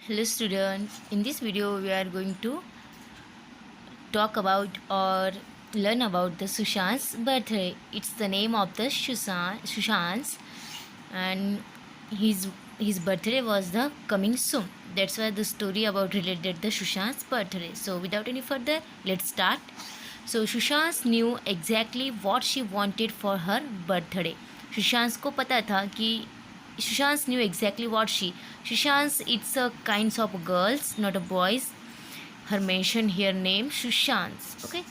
Hello students, in this video we are going to talk about or learn about the Sushant's birthday. It's the name of the Sushant's and his his birthday was the coming soon. That's why the story about related the Sushant's birthday. So without any further, let's start. So Sushant knew exactly what she wanted for her birthday. Sushant को पता था कि Sushant knew exactly what Sushant it's a kinds of girls, not a boys. Her mention here name Sushant. Okay.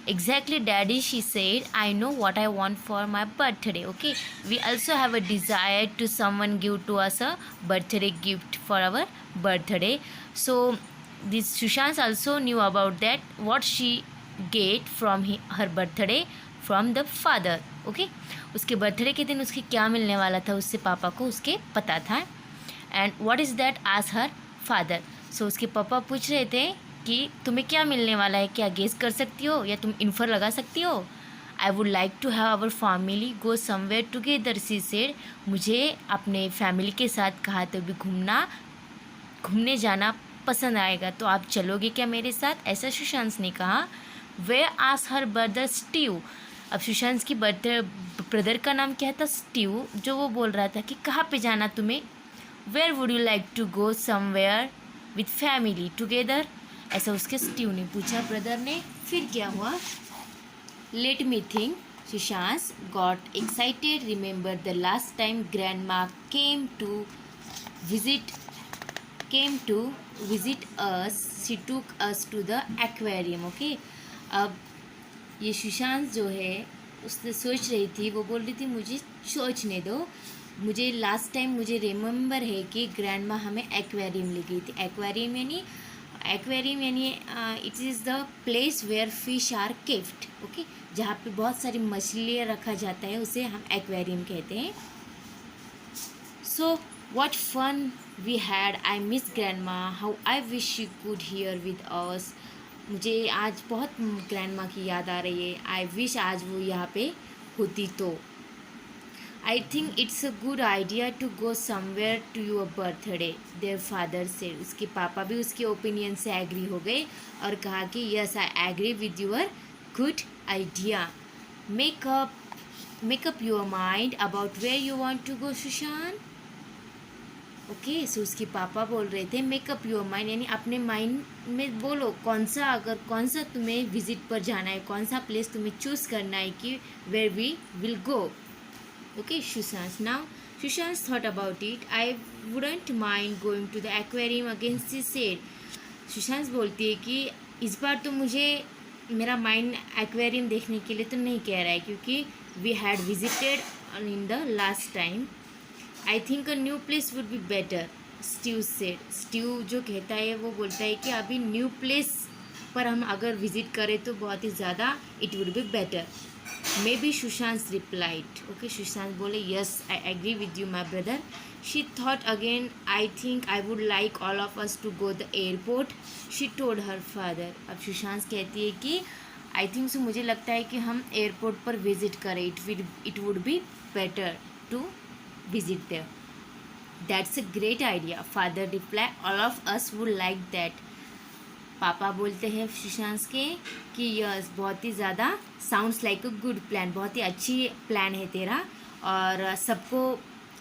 Exactly, daddy, she said, I know what I want for my birthday. Okay. We also have a desire to someone give to us a birthday gift for our birthday. So this Sushant also knew about that what she get from her birthday from the father. Okay. उसके birthday के दिन उसके क्या मिलने वाला था उससे पापा को उसके पता था. एंड व्हाट इज़ दैट आज हर फादर. सो उसके पापा पूछ रहे थे कि तुम्हें क्या मिलने वाला है, क्या गेस कर सकती हो या तुम इन्फर लगा सकती हो. I would like to have our family go somewhere together, she said. मुझे अपने फैमिली के साथ कहा तो भी घूमने जाना पसंद आएगा, तो आप चलोगे क्या मेरे साथ, ऐसा सुशांत ने कहा. वे आस हर ब्रदर स्टीव. अब सुशांत की ब्रदर का नाम क्या था, स्टीव. जो वो बोल रहा था कि कहाँ पे जाना तुम्हें. Where would you like to go somewhere with family together, ऐसा उसके स्टीव ने पूछा ब्रदर ने. फिर क्या हुआ, let me think. Sushant got excited. Remember the last time grandma came to visit us, she took us to the aquarium. Okay. अब ये सुशांत जो है उसने सोच रही थी, वो बोल रही थी मुझे सोचने दो. मुझे लास्ट टाइम मुझे रिमेंबर है कि ग्रैंड माँ हमें एक्वेरियम ले गई थी. एक्वेरियम यानी it is the place where fish are kept. Okay. जहाँ पे बहुत सारी मछलियाँ रखा जाता है उसे हम एक्वेरियम कहते हैं. So what fun we had. I miss grandma. How I wish she could here with us. मुझे आज बहुत ग्रैंड माँ की याद आ रही है. आई विश आज वो यहाँ पे होती तो. I think it's a good idea to go somewhere to your birthday, their father say. उसके पापा भी उसके ओपिनियन से एग्री हो गए और कहा कि yes I agree with your good idea. Make up your mind about where you want to go Sushant. Okay. So उसके पापा बोल रहे थे मेकअप योर माइंड यानी अपने माइंड में बोलो कौन सा तुम्हें विजिट पर जाना है, कौन सा प्लेस तुम्हें चूज़ करना है कि where we will go. Okay, Sushant. Now, Sushant thought about it. I wouldn't mind going to the aquarium again, she said. Sushant बोलती है कि इस बार तो मुझे मेरा माइंड एक्वेरियम देखने के लिए तो नहीं कह रहा है, क्योंकि we had visited in the last time. I think a new place would be better, Steve said. Steve जो कहता है वो बोलता है कि अभी न्यू प्लेस पर हम अगर विजिट करें तो बहुत ही ज़्यादा it would be better. Maybe Sushant replied. Okay. Sushant बोले yes I agree with you my brother. She thought again. I think I would like all of us to go the airport, she told her father. अब सुशांत कहती है कि I think so मुझे लगता है कि हम एयरपोर्ट पर विजिट करें. It would be better to visit there. That's a great idea, father reply. All of us would like that. पापा बोलते हैं सुशांत के कि यस बहुत ही ज़्यादा sounds like a good plan, बहुत ही अच्छी प्लान है तेरा और सबको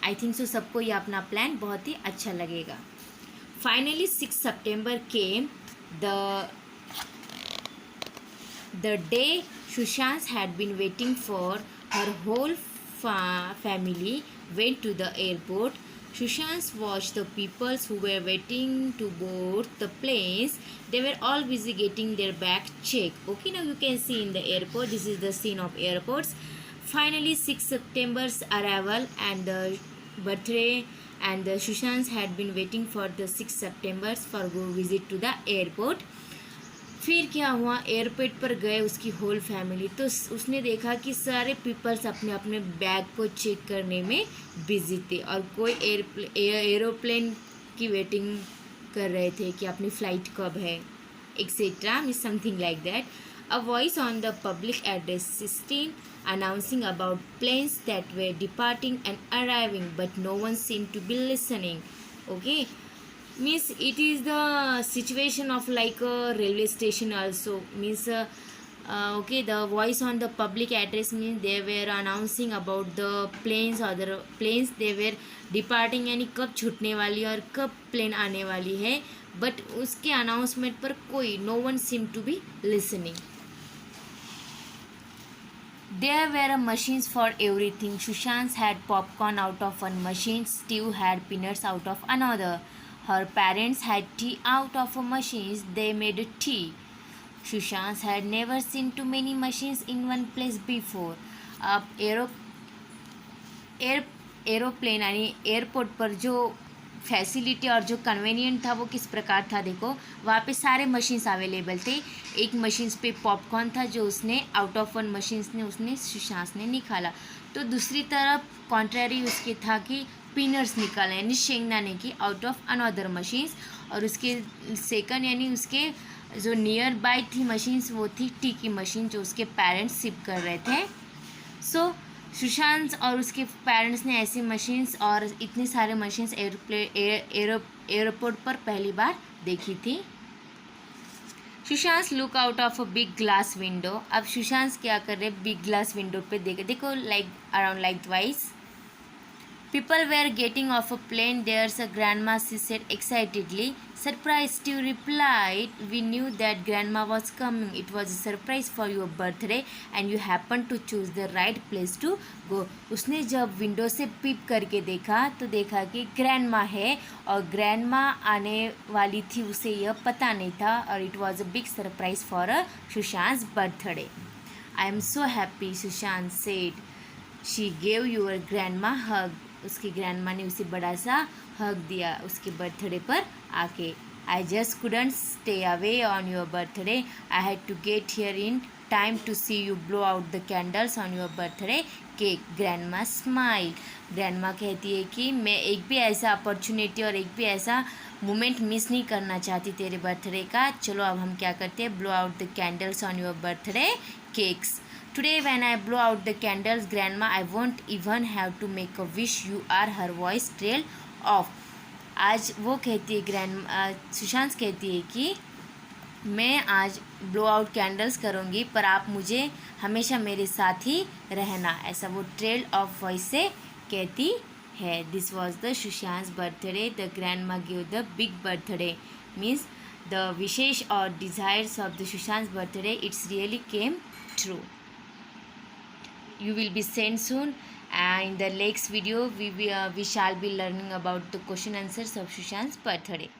आई थिंक सो सबको ये अपना प्लान बहुत ही अच्छा लगेगा. Finally 6 September came, the day Sushant had been waiting for. Her whole family went to the airport. Sushant watched the people who were waiting to board the planes. They were all busy getting their bag checked. Okay, now you can see in the airport. This is the scene of airports. Finally, 6 September's arrival and the birthday, and the Sushant had been waiting for the 6 September's for go visit to the airport. फिर क्या हुआ, airport पर गए उसकी whole family. तो उसने देखा कि सारे पीपल्स अपने अपने बैग को चेक करने में बिजी थे और कोई एरोप्लेन की वेटिंग कर रहे थे कि अपनी फ़्लाइट कब है etcetera, mean something like that. A voice on the public address system announcing about planes that were departing and arriving, but no one seemed to be listening. Okay. means it is the situation of like a railway station also. Means okay, the voice on the public address means they were announcing about the planes or the planes they were departing, यानी कब छूटने वाली और कब plane आने वाली है, but उसके अनाउंसमेंट पर कोई no one seem to be listening. There were machines for everything. Sushant had popcorn out of one machine, Steve had peanuts out of another. Her parents had tea out of a machine, they made tea. Sushant had never seen too many machines in one place before. अब aeroplane यानी airport पर जो facility और जो convenient था वो किस प्रकार था, देखो वहाँ पे सारे मशीन्स अवेलेबल थे. एक मशीन्स पे पॉपकॉर्न था जो उसने आउट ऑफ वन मशीन्स ने उसने सुशांत ने निकाला. तो दूसरी तरफ कॉन्ट्रेरी उसके था कि पीनट्स निकाला यानी शेंगदाने की आउट ऑफ अनदर मशीन्स. और उसके सेकंड यानी उसके जो नियर बाय थी मशीन्स वो थी टी की मशीन जो उसके पेरेंट्स सिप कर रहे थे. सो सुशांत और उसके पेरेंट्स ने ऐसी मशीन्स और इतने सारे मशीन्स एयरपोर्ट पर पहली बार देखी थी. Sushant look out of a big glass window. अब सुशांत क्या कर रहे, बिग ग्लास विंडो पे देखो like around like wise. People were getting off a plane. There's a grandma, she said excitedly. Surprise, Steve replied. We knew that grandma was coming. It was a surprise for your birthday and you happened to choose the right place to go. उसने जब window से पीप करके देखा तो देखा कि grandma है और ग्रैंडमा आने वाली थी, उसे यह पता नहीं था. और it was a big surprise for a Sushant birthday. I am so happy, Sushant said. She gave your grandma hug. उसकी ग्रैंडमा ने उसे बड़ा सा हग दिया उसके बर्थडे पर आके. I just couldn't stay away on your birthday. I had to get here in time to see you blow out the candles on your birthday cake. Grandma smile. Grandma कहती है कि मैं एक भी ऐसा अपॉर्चुनिटी और एक भी ऐसा मोमेंट मिस नहीं करना चाहती तेरे बर्थडे का. चलो अब हम क्या करते हैं, blow out the candles on your birthday cakes. Today when I blow out the candles, Grandma, I won't even have to make a wish. You are. Her voice trailed off. आज वो कहती है सुशांत कहती है कि मैं आज ब्लो आउट कैंडल्स करूँगी पर आप मुझे हमेशा मेरे साथ ही रहना, ऐसा वो ट्रेल ऑफ वॉइस से कहती है. This was the Sushant birthday. The grandma give the big birthday means the wishes और desires of the Sushant birthday. It's really came true. You will be sent soon, and in the next video we shall be learning about the question answers of Sushant's birthday.